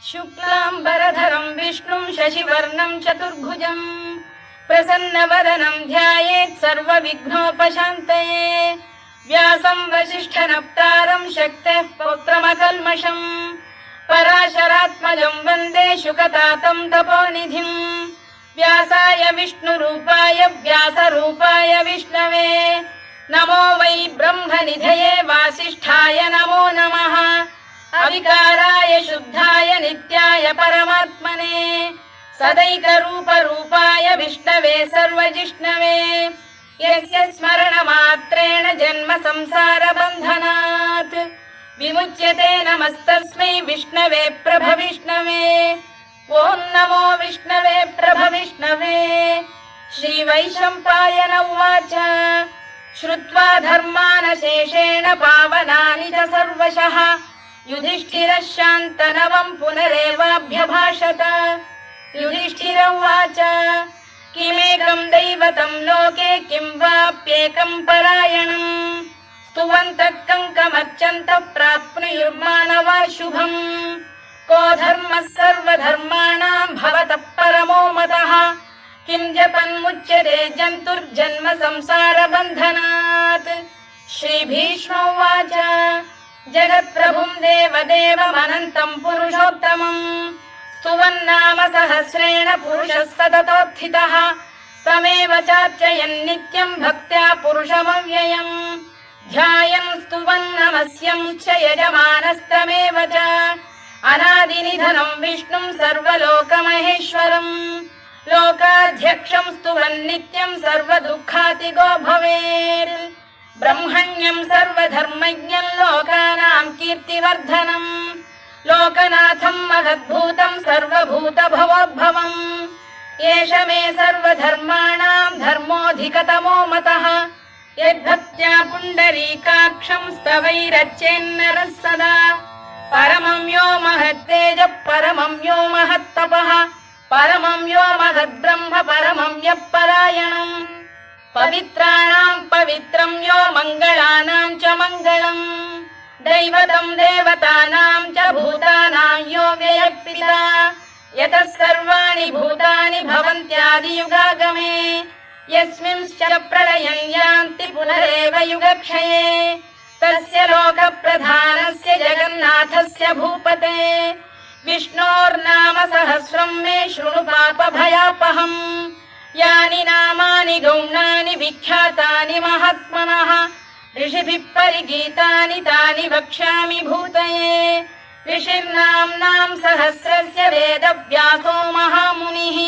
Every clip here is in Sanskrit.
शुक्लाम्बरधरं विष्णुं शशिवर्णं चतुर्भुजं प्रसन्नवदनं ध्यायेत् सर्वविघ्नोपशान्तये। व्यासं वसिष्ठनप्तारं शक्तेः पौत्रमकल्मषम् पराशरात्मजं वन्दे शुकतातं तपोनिधिं। व्यासाय विष्णुरूपाय व्यासरूपाय विष्णवे नमो वै ब्रह्मनिधये वासिष्ठाय नमो नमः। अविकाराय शुद्धाय नित्याय परमात्मने सदैकरूपरूपाय विष्णवे सर्वजिष्णवे यस्य स्मरणमात्रेण जन्म संसारबन्धनात् विमुच्यते। नमस्तस्मै विष्णवे प्रभविष्णवे। ॐ नमो विष्णवे प्रभविष्णवे। श्रीवैशम्पायन उवाच श्रुत्वा धर्मानशेषेण पावनानि च सर्वशः युधिष्ठिरः शान्तनवं पुनरेवाभ्यभाषत। युधिष्ठिर उवाच किमेकं दैवतं लोके किं वाप्येकं परायणम् स्तुवन्तः कङ्कमर्चन्तः प्राप्नुयुर्मानवा शुभम्। को धर्मः सर्वधर्माणां भवतः परमो मतः किं जपन्मुच्यते जन्तुर्जन्म संसारबन्धनात्। श्रीभीष्म उवाच जगत्प्रभुं देवदेवमनन्तं पुरुषोत्तमं स्तुवन्नाम सहस्रेण पुरुषः सततोत्थितः तमेव चार्चयन् नित्यं भक्त्या पुरुषमव्ययम् ध्यायन् स्तुवन् नमस्यं च यजमानस्तमेव च अनादिनिधनं विष्णुं सर्वलोकमहेश्वरम् लोकाध्यक्षं स्तुवन् नित्यं सर्वदुःखातिगो भवेत्। ब्रह्मण्यं सर्वधर्मज्ञं लोकानां कीर्तिवर्धनम् लोकनाथं महद्भूतं सर्वभूतभवोद्भवम् एष मे सर्वधर्माणां धर्मोऽधिकतमो मतः यद्भक्त्या पुण्डरीकाक्षं स्तवैरच्चेन्नरः सदा परमं यो महत्तेजः परमं यो महत्तपः परमं यो महद्ब्रह्म परमं यः परायणम् पवित्राणां पवित्रं यो मङ्गलानां च मङ्गलम् दैवतं देवतानां च भूतानां यो व्ययः यतः सर्वाणि भूतानि भवन्त्यादियुगागमे यस्मिंश्च प्रलयं यान्ति पुनरेव युगक्षये तस्य लोकप्रधानस्य जगन्नाथस्य भूपते विष्णोर्नाम सहस्रं मे शृणु पापभयापहम् यानि नामानि गौणानि विख्यातानि महात्मनः ऋषिभिः परिगीतानि तानि वक्ष्यामि भूतये। ऋषिर्नाम्नां सहस्रस्य वेदव्यासो महामुनिः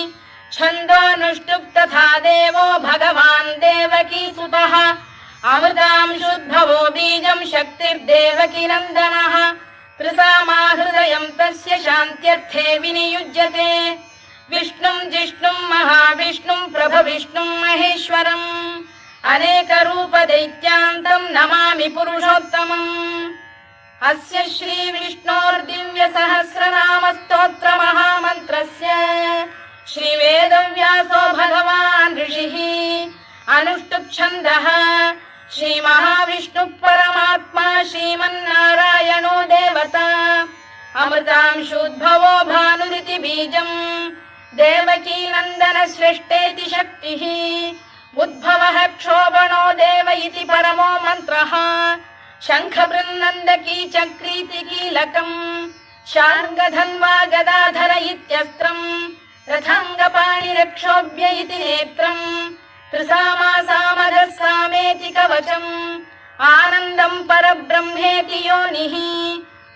छन्दोऽनुष्टुप् तथा देवो भगवान् देवकीसुतः अमृतांशुद्भवो बीजं शक्तिर्देवकीनन्दनः त्रिसामाहृदयं तस्य शान्त्यर्थे विनियुज्यते विष्णुं जिष्णुं महाविष्णुं प्रभविष्णुं महेश्वरम् अनेकरूपदैत्यान्तं नमामि पुरुषोत्तमम्। अस्य श्रीविष्णोर्दिव्यसहस्रनामस्तोत्रमहामन्त्रस्य श्रीवेदव्यासो भगवान् ऋषिः अनुष्टुप्छन्दः श्रीमहाविष्णुः परमात्मा श्रीमन्नारायणो देवता अमृतांशुद्भवो भानुरिति बीजम् देवकीनन्दन श्रेष्ठेति शक्तिः उद्भवः क्षोभणो देव इति परमो मन्त्रः शङ्खबृन्नन्दकी चक्रीति कीलकम् शार्ङ्गधन्वा गदाधर इत्यस्त्रम् रथाङ्गपाणिरक्षोभ्य इति नेत्रम् त्रिसामासामरः सामेति कवचम् आनन्दं परब्रह्मेति योनिः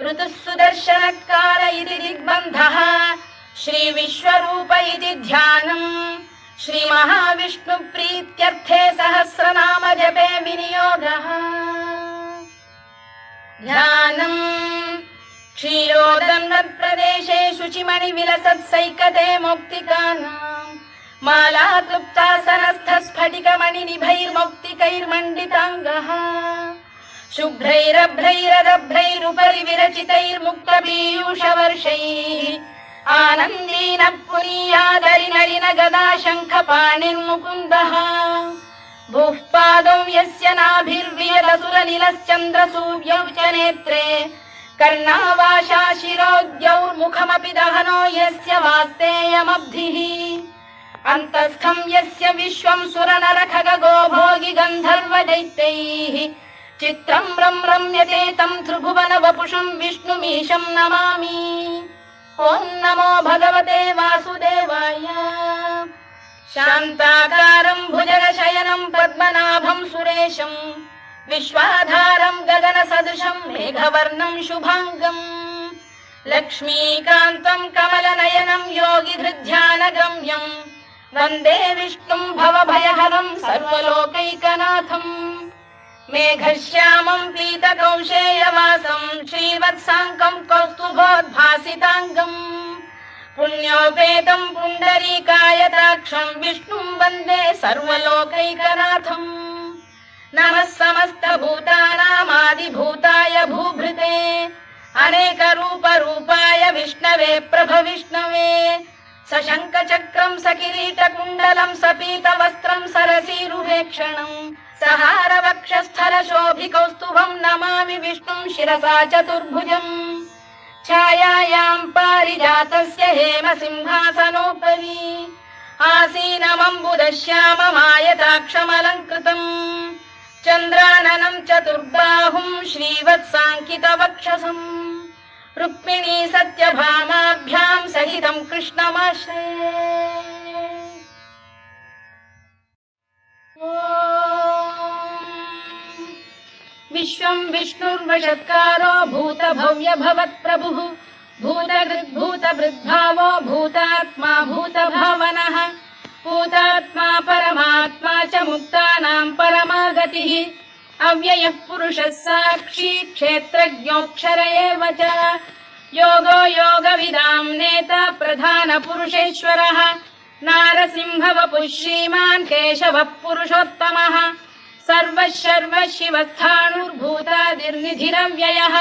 ऋतुः सुदर्शनकाल इति दिग्बन्धः श्रीविश्वरूप इति ध्यानम् श्रीमहाविष्णुप्रीत्यर्थे सहस्रनाम जपे विनियोगः। ध्यानम् क्षीरोदन्वत्प्रदेशे शुचिमणिविलसत्सैकते मौक्तिकानाम् मालाक्लुप्तासनस्थस्फटिकमणिनिभैर्मौक्तिकैर्मण्डिताङ्गः शुभ्रैरभ्रैरदभ्रैरुपरि विरचितैर्मुक्तपीयूषवर्षैः आनन्दीन पुनीयादरिनलिन गदा शङ्खपाणिर्मुकुन्दः भूः पादौ यस्य नाभिर्वियदसुरनिलश्चन्द्रसूर्यौ च नेत्रे कर्णावाशा शिरोद्यौर्मुखमपि दहनो यस्य वास्तेयमब्धिः अन्तस्थं यस्य विश्वं सुरनरखगो भोगि गन्धर्वदैत्यैः चित्रं रम्यते तं त्रिभुवन वपुषं विष्णुमीशं नमामि। ॐ नमो भगवते वासुदेवाय। शान्ताकारं भुजगशयनं पद्मनाभं सुरेशं विश्वाधारं गगनसदृशं मेघवर्णं शुभाङ्गम् लक्ष्मीकान्तं कमलनयनं योगिधृध्यानगम्यं वन्दे विष्णुं भवभयहरं सर्वलोकैकनाथम्। मेघश्यामं पीतकौशेयवासं श्रीवत्साङ्कं कौस्तुभोद्भासिताङ्गम् पुण्योपेतं पुण्डरीकायताक्षं विष्णुं वन्दे सर्वलोकैकनाथम्। नमः समस्तभूतानामादिभूताय भूभृते अनेकरूपरूपाय विष्णवे प्रभविष्णवे सशङ्खचक्रं सकिरीटकुण्डलं सपीतवस्त्रं सरसीरुहेक्षणं सहारवक्षस्थलशोभिकौस्तुभं नमामि विष्णुं शिरसा चतुर्भुजम्। छायायां पारिजातस्य हेमसिंहासनोपरि आसीनमम्बुदश्याममायताक्षमलङ्कृतम् चन्द्राननं चतुर्बाहुं श्रीवत्साङ्कितवक्षसम् रुक्मिणी सत्यभामाभ्यां सहितं कृष्णमाश्रये। विश्वं विष्णुर्वषत्कारो भूतभव्य भवत्प्रभुः भूतभृद्भावो भूतात्मा भूतभावनः भूतात्मा परमात्मा च मुक्तानां परमागतिः अव्ययः पुरुषः साक्षी क्षेत्रज्ञोऽक्षर एव च योगो योगविदां नेता प्रधानपुरुषेश्वरः नारसिंहवपुः श्रीमान् केशवः पुरुषोत्तमः सर्वः शिवस्थाणुर्भूतादिर्निधिरव्ययः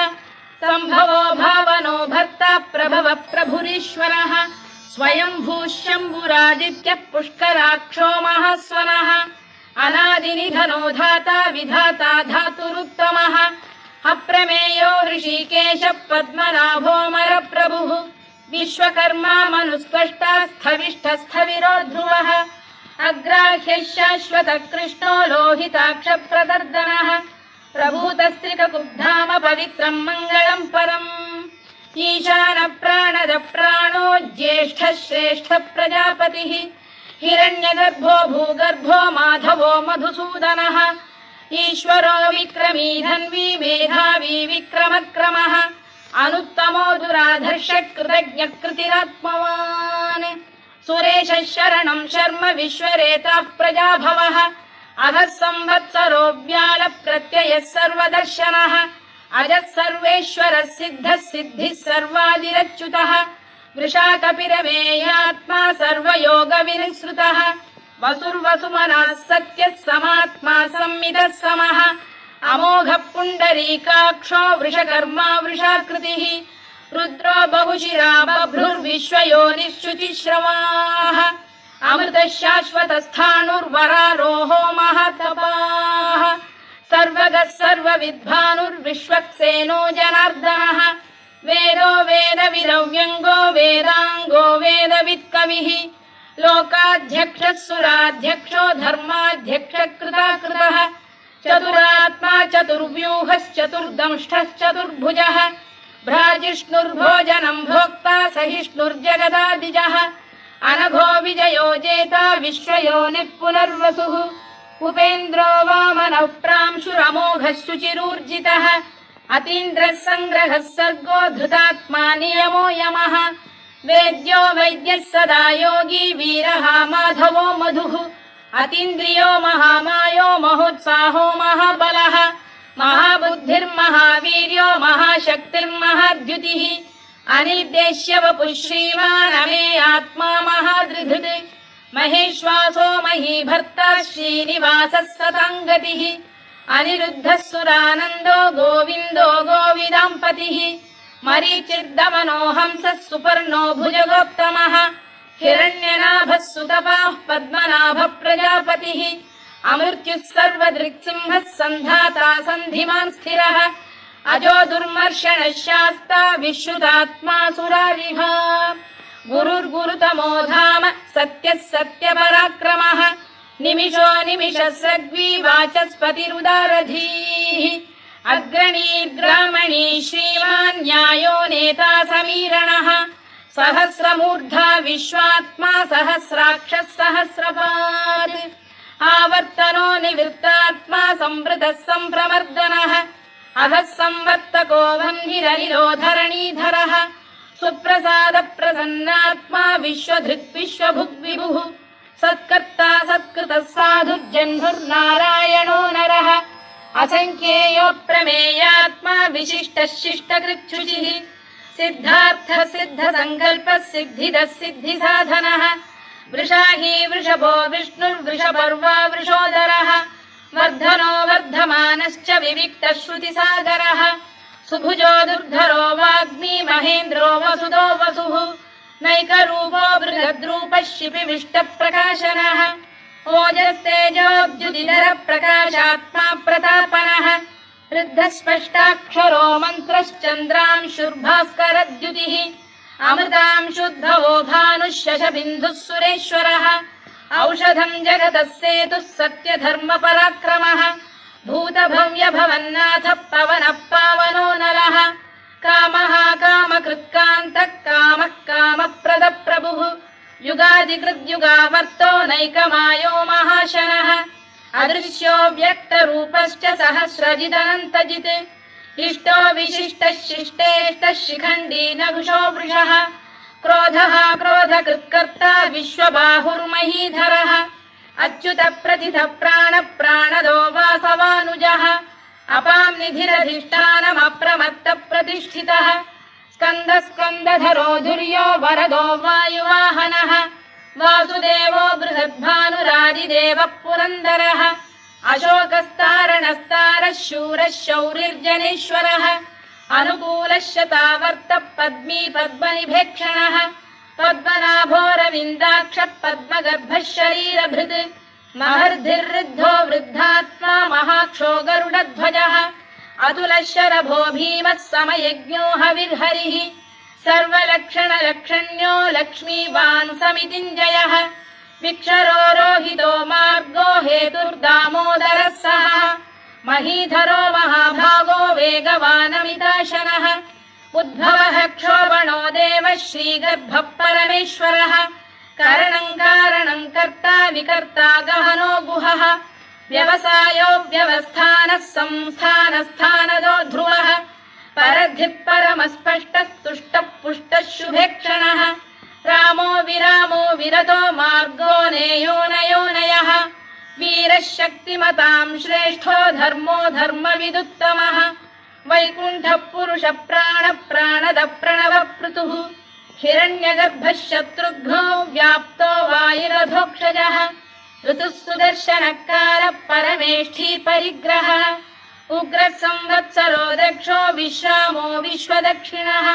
सम्भवो भावनो भर्ता प्रभवः प्रभुरीश्वरः स्वयंभूः शम्भुरादित्यः पुष्कराक्षो महास्वनः अनादिनिधनो धाता विधाता धातुरुत्तमः अप्रमेयो ऋषिकेशः पद्मनाभोऽमरप्रभुः विश्वकर्मा मनुस्पष्टा स्थविष्ठस्थविरो ध्रुवः अग्राह्यः शाश्वतः कृष्णो लोहिताक्षप्रदर्दनः प्रभूतस्त्रिककुब्धाम पवित्रं मङ्गलं परम् ईशानप्राणदप्राणो ज्येष्ठः श्रेष्ठः प्रजापतिः हिरण्यगर्भो भूगर्भो माधवो मधुसूदनः ईश्वरो विक्रमी धन्वी मेधावी विक्रमक्रमः अनुत्तमो दुराधर्षः कृतज्ञः कृतिरात्मवान् सुरेशः शरणं शर्म विश्वरेता प्रजाभवः अधः संवत्सरो व्याल प्रत्ययः सर्वदर्शनः अजः सर्वेश्वरः सिद्धः सिद्धिः सर्वादिरच्युतः वृषाकपिरमेयात्मा सर्वयोगविनिसृतः वसुर्वसुमनः सत्यः समात्मा संमितः समः अमोघः पुण्डरीकाक्षो वृषकर्मा वृषाकृतिः रुद्रो बहुशिरा बभ्रुर्विश्वयोनिश्रुतिश्रवाः अमृतः शाश्वतस्थाणुर्वरारोहो महातपाः सर्वगः सर्वविद्वानुर्विश्वक्सेनो जनार्दनः वेदो वेदविदव्यङ्गो वेदाङ्गो वेदवित्कविः लोकाध्यक्षः सुराध्यक्षो धर्माध्यक्षः कृताकृतः चतुरात्मा चतुर्व्यूहश्चतुर्दंष्टश्चतुर्भुजः भ्राजिष्णुर्भोजनं भोक्ता सहिष्णुर्जगदादिजः अनघो विजयो जेता विश्वयोनिः पुनर्वसुः उपेन्द्रो वामनः प्रांशुरमोघः शुचिरूर्जितः अतीन्द्रः सङ्ग्रहः सर्गो धृतात्मा नियमो यमः वेद्यो वैद्यः सदा योगी वीरः माधवो मधुः अतीन्द्रियो महामायो महोत्साहो महाबलः महाबुद्धिर्महावीर्यो महाशक्तिर्महाद्युतिः अनिर्देश्य वपुः श्रीमान् अमे आत्मा महादृधृत् महेश्वासो महीभर्ता श्रीनिवासः सताङ्गतिः अनिरुद्धः सुरानन्दो गोविन्दो गोविदाम्पतिः मरीचिर्दमनो हंसः सुपर्णो भुजगोत्तमः हिरण्यनाभः सुतपाः पद्मनाभः प्रजापतिः अमृत्युः सर्वदृक्सिंहः सन्धाता सन्धिमान् स्थिरः अजो दुर्मर्षणः शास्ता विश्रुतात्मा सुरारिः गुरुर्गुरुतमो धाम सत्यः सत्यपराक्रमः निमिषो निमिषस्रग्वी वाचस्पतिरुदारधीः अग्रणीर्ग्रामणी श्रीमान् न्यायो नेता समीरणः सहस्रमूर्धा विश्वात्मा सहस्राक्षः सहस्रपात् आवर्तनो निवृत्तात्मा संवृतः सम्प्रमर्दनः अधः संवर्तको वह्निरनिरोधरणीधरः सुप्रसाद प्रसन्नात्मा विश्वधृक् विश्वभुग्विभुः सत्कर्ता सत्कृतः साधुर्जह्नुर्नारायणो नरः असङ्ख्येयो प्रमेयात्मा विशिष्टः शिष्टकृच्छुचिः सिद्धार्थः सिद्धसङ्कल्पः सिद्धिदः सिद्धिसाधनः वृषाही वृषभो विष्णुर्वृषपर्वा वृषोदरः वर्धनो वर्धमानश्च विविक्तः श्रुतिसागरः सुभुजो दुर्धरो वाग्मी महेन्द्रो वसुदो वसुः नैकरूपो बृहद्रूपः शिपिविष्टप्रकाशनः ओजस्तेजोद्युतिधर प्रकाशात्मा प्रतापनः वृद्धस्पष्टाक्षरो मन्त्रश्चन्द्रांशुर्भास्करद्युतिः अमृतांशुद्धवो भानुः शशबिन्दुः सुरेश्वरः औषधम् जगतः सेतुः सत्यधर्मपराक्रमः भूतभव्यभवन्नाथः पवनः पावनो नरः कामः कामकृत्कान्तः कामः कामप्रदप्रभुः युगादिकृद्युगावर्तो नैकमायो महाशनः अदृश्यो व्यक्तरूपश्च सहस्रजिदनन्तजित् इष्टो विशिष्टः शिष्टेष्टः शिखण्डी नघुषो वृषः क्रोधः क्रोधकृत्कर्ता विश्वबाहुर्महीधरः अच्युत प्रतिथ प्राण प्राणदो वासवानुजः अपां निधिरधिष्ठानमप्रमत्त प्रतिष्ठितः स्कन्द स्कन्दधरो धुर्यो वरदो वायुवाहनः वासुदेवो बृहद्भानुरादिदेवः पुरन्दरः अशोकस्तारणस्तारः शूरः शौरिर्जनेश्वरः अनुकूलः शतावर्तः पद्मी पद्मनिभेक्षणः पद्मनाभोरविन्दाक्षः पद्मगर्भः शरीरभृत् महर्धिर्वृद्धो वृद्धात्मा महाक्षो गरुडध्वजः अतुलः शरभो भीमः समयज्ञो हविर्हरिः सर्वलक्षणलक्षण्यो लक्ष्मीवान् समितिञ्जयः विक्षरो रोहितो मार्गो हेतुर्दामोदरः सः महीधरो महाभागो वेगवानमिताशनः उद्भवः क्षोभणो देवः श्रीगर्भः परमेश्वरः करणम् कारणम् कर्ता विकर्ता गहनो गुहः व्यवसायो व्यवस्थानः संस्थानस्थानदो ध्रुवः परद्धिः परमस्पष्टः तुष्टः पुष्टः शुभेक्षणः रामो विरामो विरतो मार्गो नेयोनयोनयः वीरः शक्तिमताम् श्रेष्ठो धर्मो धर्मविदुत्तमः वैकुण्ठः पुरुष प्राण प्राणद प्रणव पृतुः हिरण्यगर्भः शत्रुघ्नो व्याप्तो वायुरधोक्षजः ऋतुः सुदर्शनकारः परमेष्ठी परिग्रहः उग्रः संवत्सरो दक्षो विश्रामो विश्वदक्षिणः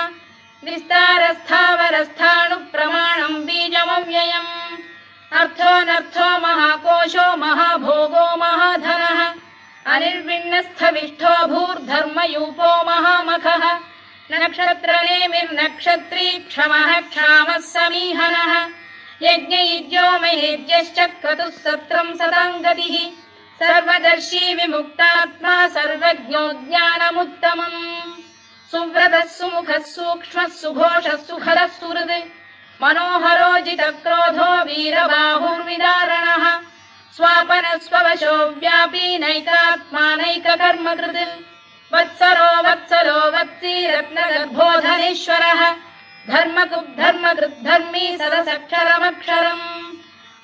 विस्तारस्थावरस्थाणु प्रमाणम् बीजमव्ययम् अर्थोऽनर्थो महाकोशो महाभोगो महाधनः अनिर्विण्णस्थविष्ठो भूर्धर्मयूपो महामखः नक्षत्रनेमिर्नक्षत्री क्षमः क्षामः समीहनः यज्ञयुज्यो महेज्यश्च क्रतुः सत्रम् सताम् गतिः सर्वदर्शी विमुक्तात्मा सर्वज्ञो ज्ञानमुत्तमम् सुव्रतः सुमुखः सूक्ष्मः सुघोषः सुखदः सुहृद् मनोहरोजितक्रोधो वीरबाहुर्विदारणः स्वापनः स्ववशो व्यापी नैकात्मानैककर्मकृत् वत्सरो वत्सलो वत्सी रत्नगर्भोधनेश्वरः धर्मकृद्धर्मकृद्धर्मी सदसक्षरमक्षरम्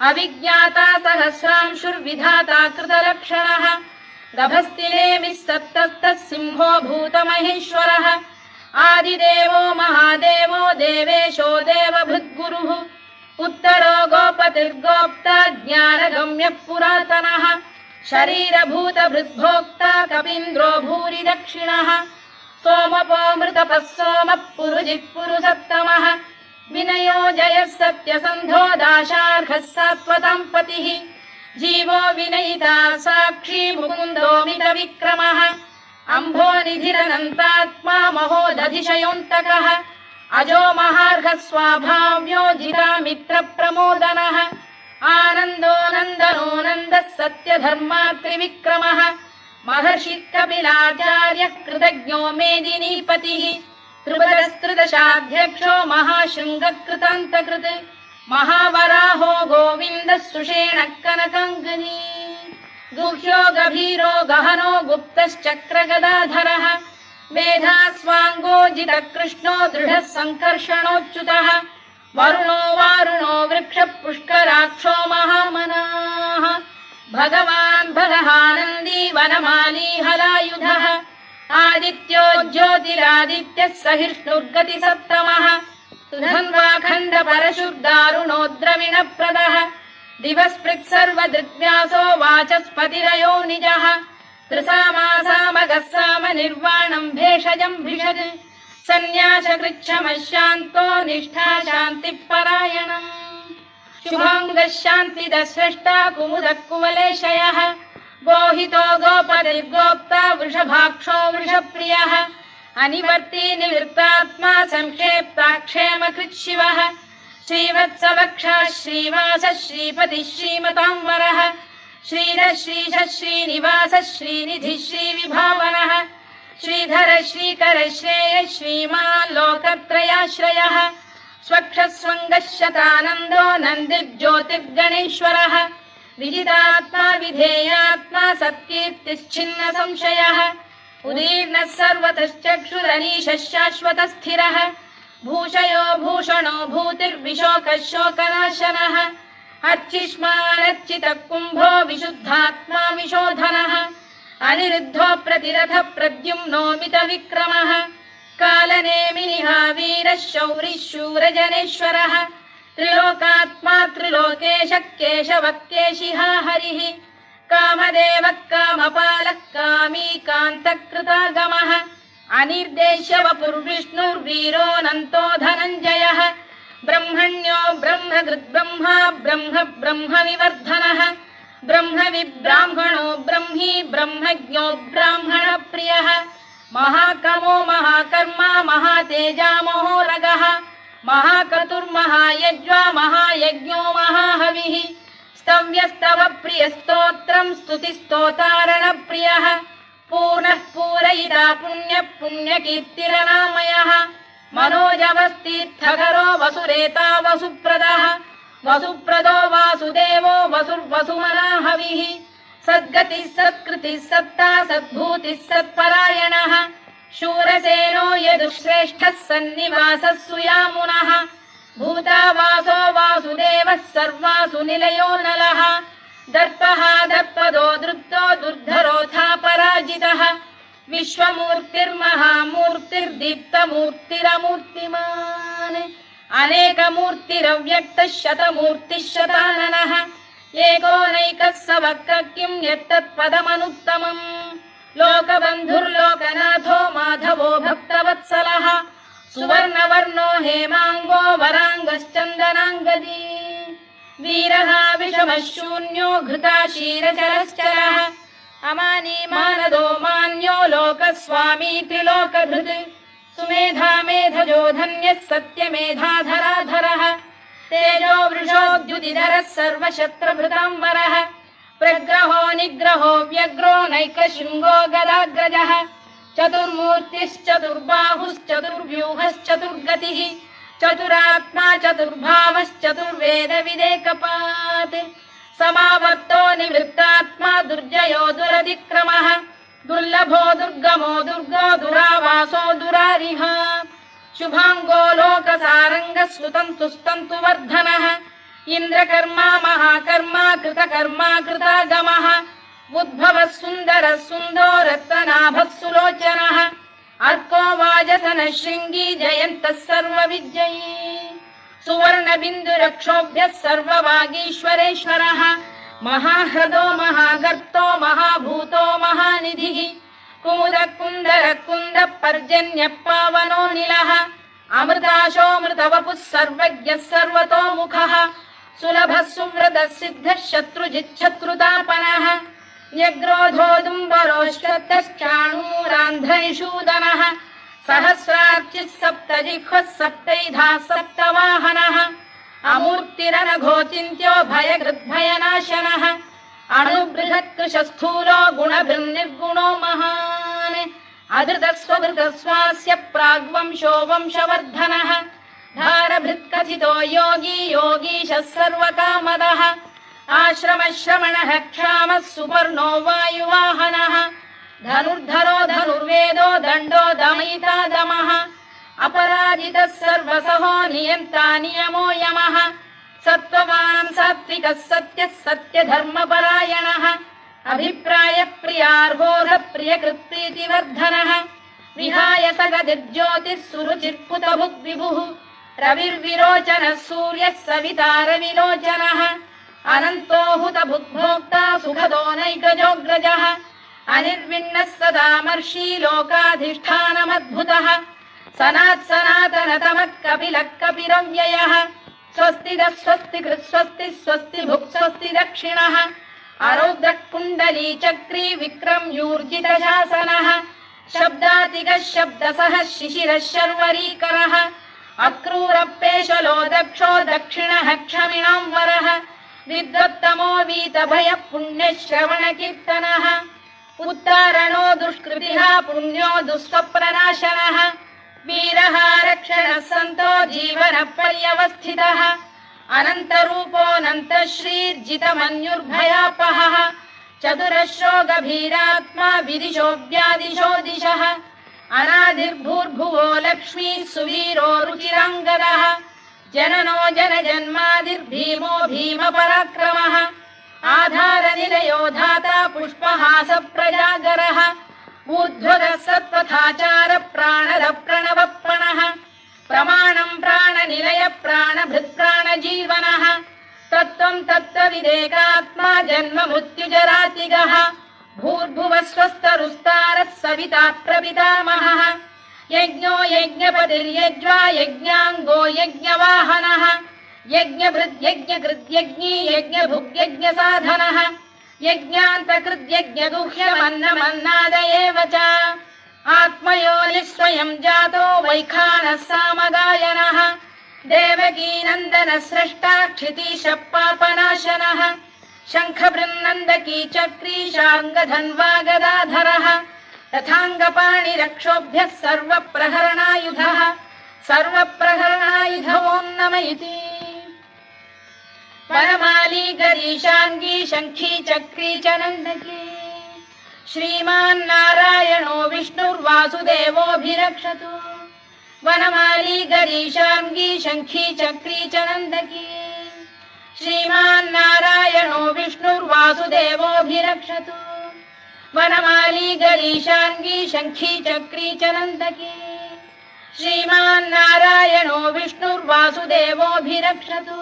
अविज्ञाता सहस्रांशुर्विधाता कृतलक्षणः गभस्तिनेमिः सत्तस्तः सिंहो भूतमहेश्वरः आदिदेवो महादेवो देवेशो देवभृद्गुरुः उत्तरो गोपतिर्गोप्ता ज्ञानगम्यः पुरातनः शरीरभूतभृद्भोक्ता कपीन्द्रो भूरि दक्षिणः सोमपोऽमृतपः सोमः पुरुजित् पुरुषत्तमः विनयो जयः सत्यसन्धो दाशार्हः सात्वताम् पतिः जीवो विनयिता साक्षी मुकुन्दो मितविक्रमः अम्भोनिधिरनन्तात्मा महोदधिशयोऽन्तकः अजो महार्घः स्वाभाव्यो जितामित्रप्रमोदनः आनन्दो नन्दनो नन्दः सत्यधर्मात्रिविक्रमः महर्षि कपिलाचार्यः कृतज्ञो मेदिनीपतिः त्रिपुरस्त्रिदशाध्यक्षो महाशृङ्गकृतान्तकृत् महावराहो गोविन्दः सुषेणः कनकाङ्गनी गुह्यो गभीरो गहनो गुप्तश्चक्रगदाधरः मेधास्वाङ्गो जितकृष्णो दृढः सङ्कर्षणोच्युतः वरुणो वारुणो वृक्षः पुष्कराक्षो महामनाः भगवान् भगहानन्दी वनमाली हलायुधः आदित्यो ज्योतिरादित्यः सहिष्णुर्गतिसप्तमः सुधन्वाखण्ड परशुर्दारुणो द्रविणप्रदः दिवस्पृक् सर्वदृग्व्यासो वाचस्पतिरयो निजः त्रिसामासामगः साम निर्वाणम् भेषजम् भिषज सन्न्यासकृच्छमशान्तो निष्ठा शान्तिपरायणम् शुभाङ्गः शान्तिदः स्रष्टा कुमुदः कुवलेशयः गोहितो गोपतिर्गोप्ता वृषभाक्षो वृषप्रियः अनिवर्ती निवृत्तात्मा संक्षेप्ताक्षेमकृत् शिवः श्रीवत्सवक्षः श्रीवासः श्रीपतिः श्रीमताम्बरः श्रीधः श्रीशः श्रीनिवासः श्रीनिधिः श्रीविभावनः श्रीधर श्रीकर श्रेयः श्रीमान् लोकत्रयाश्रयः स्वक्षः स्वङ्गः शतानन्दो नन्दिर्ज्योतिर्गणेश्वरः विजितात्मा विधेयात्मा सत्कीर्तिश्चिन्न संशयः उदीर्णः सर्वतश्चक्षुरनीशः शाश्वतः स्थिरः भूषयो भूषणो भूतिर्विशोकः शोकनाशनः अर्चिष्मानर्चितः कुम्भो विशुद्धात्मा विशोधनः अनिरुद्धो प्रतिरथ प्रद्युम्नोमित विक्रमः कालनेमिनिः वीरः शौरिः शूरजनेश्वरः त्रिलोकात्मा त्रिलोकेशः केशवः केशिहा हरिः कामदेवः कामपालः कामी कान्तकृतागमः अनिर्देश्य वपुर्विष्णुर्वीरोऽनन्तो धनञ्जयः ब्रह्मण्यो ब्रह्मकृद्ब्रह्मा ब्रह्म ब्रह्मविवर्धनः ब्रह्मविब्राह्मणो ब्रह्मी ब्रह्मज्ञो ब्राह्मणप्रियः महाकमो महाकर्मा महातेजा महोरगः महाक्रतुर्महायज्वा महायज्ञो महाहविः स्तव्यस्तव प्रियस्तोत्रम् स्तुतिस्तोतारणप्रियः पूर्णः पूरयिता पुण्यः पुण्यकीर्तिरनामयः मनोजवस्तीर्थकरो वसुरेता वसुप्रदः वसुप्रदो वासुदेवो वसुर्वसुमनाहविः सद्गतिः सत्कृतिः सत्ता सद्भूतिः सत्परायणः शूरसेनो यदुश्रेष्ठः सन्निवासः सुयामुनः भूतावासो वासुदेवः सर्वासु निलयो नलः दर्पः दर्पदो दृप्तो दुर्धरोऽथा पराजितः विश्वमूर्तिर्महामूर्तिर्दीप्तमूर्तिरमूर्तिमान् अनेकमूर्तिरव्यक्तः शतमूर्तिः शताननः एकोनैकः स वक्र किं यत्तत्पदमनुत्तमम् लोकबन्धुर्लोकनाथो माधवो भक्तवत्सलः सुवर्णवर्णो हेमाङ्गो वराङ्गश्चन्दनाङ्गदी वीरः विषमः शून्यो घृता क्षीरचरश्चरः अमानी मानदो मान्यो लोकस्वामी त्रिलोकधृत् सुमेधा मेधजो धन्यः सत्यमेधाधराधरः तेजो वृषोद्युतिधरः सर्वशत्रभृताम्बरः प्रग्रहो निग्रहो व्यग्रो नैकशृङ्गो गदाग्रजः चतुर्मूर्तिश्चतुर्बाहुश्चतुर्व्यूहश्चतुर्गतिः चतुरात्मा चतुर्भावश्चतुर्वेदविदेकपात् समावर्तो निवृत्तात्मा दुर्जयो दुरतिक्रमः दुर्लभो दुर्गमो दुर्गो दुरावासो दुरारिः शुभाङ्गो लोकसारङ्गः सुतन्तुस्तन्तु वर्धनः इन्द्रकर्मा महाकर्मा कृतकर्मा कृतागमः उद्भवः सुन्दरः सुन्दो रत्ननाभः सुलोचनः अर्को वाजसनः शृङ्गी जयन्तः सर्वविजयी सुवर्णबिन्दुरक्षोभ्यः सर्ववागीश्वरेश्वरः महाह्रदो महागर्तो महाभूतो महानिधिः कुमुद कुन्दर कुन्द पर्जन्यः पावनो निलः अमृताशोऽमृतवपुः सर्वज्ञः सर्वतोमुखः सुलभः सुव्रतः सिद्धः शत्रुजिच्छत्रुतापनः न्यग्रोधोदुम्बरोऽश्वत्थश्चाणूरा सप्तान्ध्रैषूदनः सहस्रार्चिः सप्तजिह्वः सप्तैधाः सप्तवाहनः अमूर्तिरनघोचिन्त्यो भयकृद्भयनाशनः अणुबृहत्कृशस्थूलो गुणभिर्निर्गुणो महान् अधृतस्वधृतस्वास्य प्राग्वंशो वंशवर्धनः धारभृत्कथितो योगी योगीशः सर्वकामदः आश्रमश्रमणः क्षामः सुपर्णो वायुवाहनः धनुर्धरो धनुर्वेदो दण्डो दमयिता दमः अपराजितः सर्वसहो नियन्ता नियमो यमः सत्त्ववान् सात्विकः सत्यः सत्यधर्मपरायणः अभिप्रायप्रियार्होः प्रियकृत्प्रीतिवर्धनः विहाय सगतिर्ज्योतिः सुरुचिर्कुतभुग्विभुः रविर्विरोचनः सूर्यः सवितारविलोचनः अनन्तो हुतभुग्भोक्ता सुखदो नैकजोऽग्रजः अनिर्विण्णः सदामर्षी लोकाधिष्ठानमद्भुतः सनात्सनातनतमः कपिलः कपिरव्ययः स्वस्तिदः स्वस्तिकृत् स्वस्ति स्वस्ति भुक् स्वस्ति दक्षिणः आरौद्रः कुण्डली चक्री विक्रम्यूर्जितशासनः शब्दातिगः शब्दसः शिशिरः शर्वरीकरः अक्रूरपेशलो दक्षो दक्षिणः क्षमिणाम्बरः विद्वत्तमो वीतभयः पुण्यश्रवणकीर्तनः उत्तारणो दुष्कृतिः पुण्यो दुःस्वप्ननाशनः वीरः रक्षणः सन्तो जीवनपर्यवस्थितः अनन्तरूपोऽनन्तश्रीर्जितमन्युर्भयापहः चतुरश्रो गभीरात्मा विदिशो व्यादिशो दिशः अनादिर्भूर्भुवो लक्ष्मी सुवीरो रुचिराङ्गदः जननो जनजन्मादिर्भीमो भीमपराक्रमः आधारनिलयो धाता पुष्पहास प्रजागरः ऊर्ध्वगः सत्पथाचार प्राणद प्रणवप्रणः प्रमाणम् प्राणनिलय प्राणभृत्प्राणजीवनः तत्त्वम् तत्त्वविदेकात्मा जन्म मृत्युजरातिगः भूर्भुवः स्वस्तरुस्तारः सविता प्रपितामहः यज्ञो यज्ञपतिर्यज्वा यज्ञाङ्गो यज्ञवाहनः यज्ञभृद्यज्ञकृद्यज्ञी यज्ञभुग्यज्ञसाधनः यज्ञान्तकृद्यज्ञगुह्यमन्नमन्नाद एव च आत्मयोनिः स्वयं जातो वैखानः सामगायनः देवकीनन्दनः स्रष्टा क्षितीशः पापनाशनः शङ्खबृन्नन्दकी चक्री शार्ङ्गधन्वा गदाधरः तथाङ्गपाणिरक्षोभ्यः सर्वप्रहरणायुधः सर्वप्रहरणायुधवोन्नम इति वनमाली गरीशाङ्गी शङ्खी चक्री च नन्दकी श्रीमान्नारायणो विष्णुर्वासुदेवोऽभिरक्षतु वनमाली गरीशाङ्गी शङ्खी चक्री च नन्दकी श्रीमान्नारायणो विष्णुर्वासुदेवोऽभिरक्षतु वनमाली गरीशाङ्गी शङ्खी चक्री च नन्दकी श्रीमान्नारायणो विष्णुर्वासुदेवोऽभिरक्षतु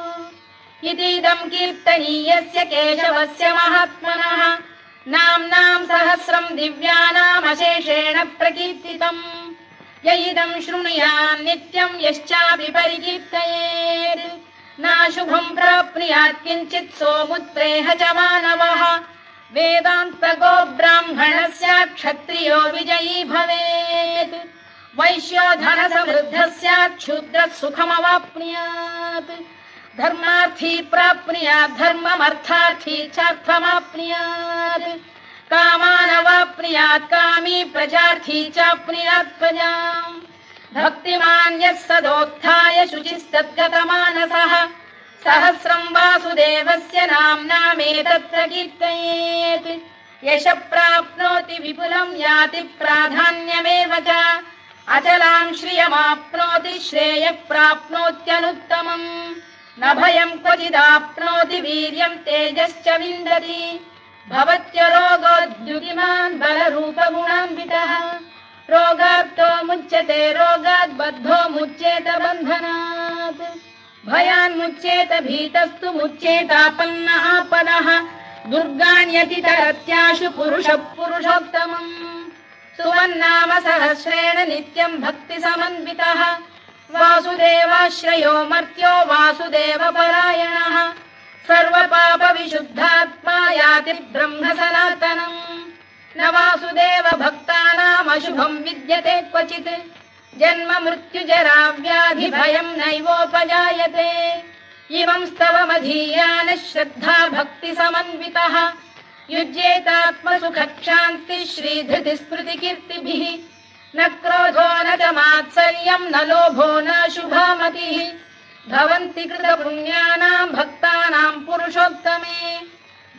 इतीदं कीर्तनीयस्य केशवस्य महात्मनः नाम्नां सहस्रं दिव्यानामशेषेण प्रकीर्तितम् य इदं शृणुयात् नित्यं यश्चापि परिकीर्तयेत् नाशुभं प्राप्नुयात् किञ्चित् सोमुत्रेह च मानवः वेदान्तको ब्राह्मणस्य क्षत्रियो विजयी भवेत् वैश्यो धनसमृद्धः स्यात् क्षुद्रः सुखमवाप्नुयात् धर्मार्थी प्राप्नुयात् धर्ममर्थार्थी चार्थमाप्नुयात् कामानवाप्नुयात् कामी प्रजार्थी चाप्नुयात् प्रजाम् भक्तिमान् यः सदोत्थाय शुचिस्तद्गतमानसः सहस्रं वासुदेवस्य नाम्नामेतत्र कीर्तयेत् यशः प्राप्नोति विपुलं याति प्राधान्यमेव च अचलां श्रियमाप्नोति श्रेयः प्राप्नोत्यनुत्तमम् न भयं क्वचिदाप्नोति वीर्यं तेजश्च विन्दति भवत्यरोगोद्युतिमान् बलरूपगुणान्वितः रोगात्तो मुच्यते रोगात् बद्धो मुच्येत बन्धनात् भयान्मुच्येत भीतस्तु मुच्येतापन्न आपदः दुर्गाण्यतितरत्याशु पुरुषः पुरुषोत्तमम् सुवन्नाम सहस्रेण नित्यं भक्तिसमन्वितः वासुदेवाश्रयो मर्त्यो वासुदेवपरायणः सर्वपापविशुद्धात्मा याति ब्रह्म सनातनम् न वासुदेव भक्तानामशुभं विद्यते क्वचित् जन्म मृत्युजरा व्याधि भयं नैवोपजायते इमं स्तवमधीयानः श्रद्धा भक्ति समन्वितः युज्येतात्मसुखक्षान्तिः श्रीधृतिस्मृतिकीर्तिभिः न क्रोधो न च मात्सर्यं न लोभो न शुभामतिः भवन्ति कृतपुण्यानां भक्तानां पुरुषोत्तमे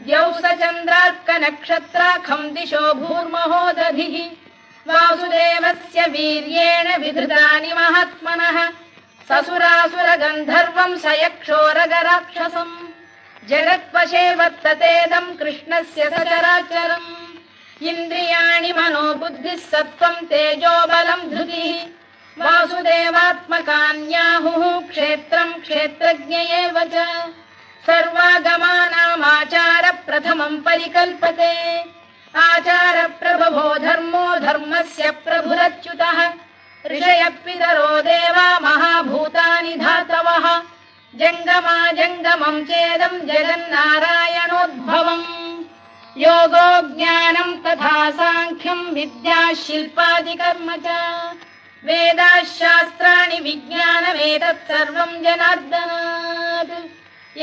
द्यौः स चन्द्रार्कनक्षत्राखं दिशो भूर्महो दधिः वासुदेवस्य वीर्येण विधृतानि महात्मनः ससुरासुरगन्धर्वं स यक्षोरगराक्षसम् जगत्वशे वर्ततेदं कृष्णस्य सचराचरम् इन्द्रियाणि मनो बुद्धिः सत्त्वं तेजो बलं धृतिः वासुदेवात्मकान्याहुः क्षेत्रं क्षेत्रज्ञ एव च सर्वागमानामाचार प्रथमं परिकल्पते आचार प्रभवो धर्मो धर्मस्य प्रभुरच्युतः ऋषयः पितरो देवा महाभूतानि धातवः जङ्गमा जङ्गमं चेदं जगन्नारायणोद्भवम् योगो ज्ञानं तथा साङ्ख्यं विद्या शिल्पादिकर्म च वेदाः शास्त्राणि विज्ञानमेतत् सर्वं जनार्दनात्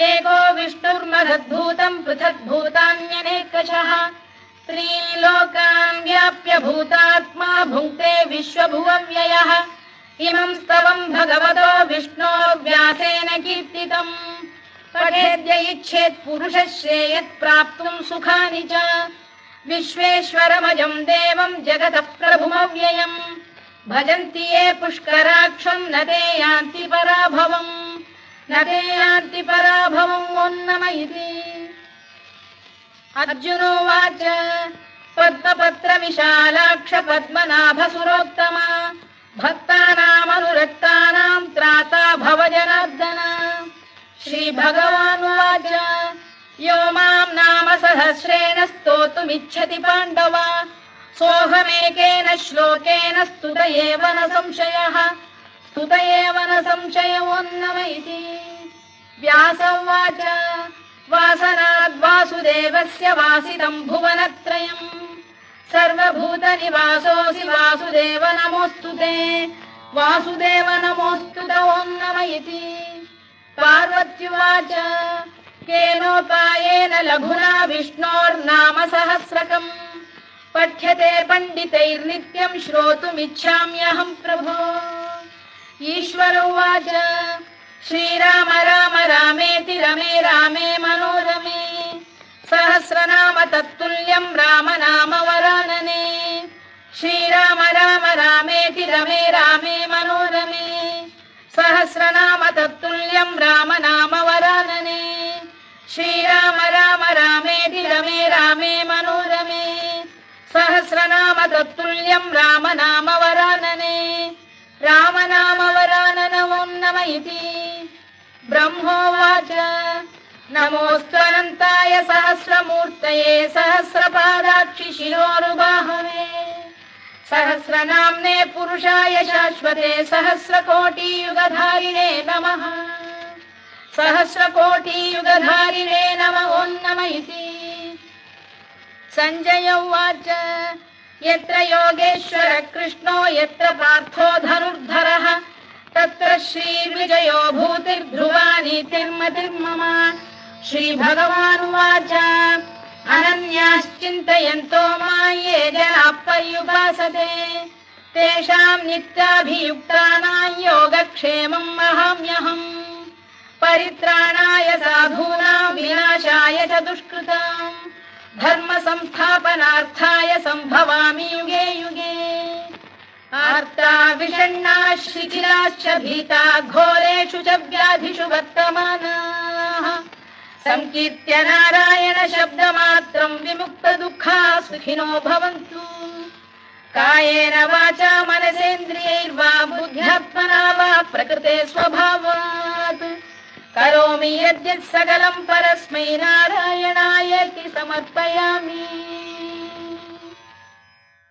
एको विष्णुर्महद्भूतं पृथग्भूतान्यनेकशः त्रीन् लोकान् व्याप्य भूतात्मा भुङ्क्ते विश्वभुवव्ययः इमं स्तवं भगवतो विष्णोर्व्यासेन कीर्तितम् पठेद्य इच्छेत् पुरुषः श्रेयत् प्राप्तुं सुखानि च विश्वेश्वरमजं देवं जगतः प्रभुमव्ययम् भजन्ति ये पुष्कराक्षं न ते यान्ति पराभवम् न ते यान्ति पराभवम् ओन्नम इति अर्जुनोवाच पद्मपत्र विशालाक्ष पद्मनाभ सुरोत्तमा भक्तानामनुरक्तानां त्राता भव जनार्दन श्रीभगवानुवाच यो मां नाम सहस्रेण स्तोतुमिच्छति पाण्डव सोऽहमेकेन श्लोकेन स्तुत एव न संशयोऽन्नम इति व्यास उवाच वासनाद्वासुदेवस्य वासितं भुवनत्रयम् सर्वभूतनिवासोऽसि वासुदेव नमोऽस्तु ते वासुदेव नमोऽस्तु ते ओन्नम इति पार्वत्युवाच केनोपायेन लघुना विष्णोर्नाम सहस्रकम् पठ्यते पण्डितैर्नित्यं श्रोतुमिच्छाम्यहं प्रभो ईश्वर उवाच श्रीराम राम रामेति रमे रामे मनोरमे सहस्रनाम तत्तुल्यं राम नाम वरानने श्रीराम राम रामेति रमे रामे मनोरमे सहस्रनाम तत्तुल्यं राम नाम वरानने श्रीराम राम रामेति रमे रामे मनोरमे सहस्रनाम तत्तुल्यं राम नाम वरानने राम नाम वरानन ओन्नम इति ब्रह्मोवाच नमोऽस्त्वनन्ताय सहस्रमूर्तये सहस्रपादाक्षि शिरोरुबाहवे सहस्रनाम्ने पुरुषाय शाश्वते सहस्रकोटियुगधारिणे नमः सहस्रकोटियुगधारिणे नमः ओन्नम इति सञ्जय उवाच यत्र योगेश्वर कृष्णो यत्र पार्थो धनुर्धरः तत्र श्रीर्विजयो भूतिर्ध्रुवा नीतिर्मतिर्मम श्रीभगवानुवाच अनन्याश्चिन्तयन्तो मां ये जनाः पर्युपासते तेषां नित्याभियुक्तानां योगक्षेमं वहाम्यहम् परित्राणाय साधूनां विनाशाय च दुष्कृतां धर्म संस्थापनार्थाय सम्भवामि युगे युगे आर्ता विषण्णाः शिथिलाश्च भीता घोरेषु च व्याधिषु वर्तमानाः संकीर्त्य नारायण शब्दमात्रं विमुक्तदुःखाः सुखिनो भवन्तु कायेन वाचा मनसेन्द्रियैर्वा बुद्ध्यात्मना वा प्रकृते स्वभावात् करोमि यद्यत् सकलं परस्मै नारायणायेति समर्पयामि।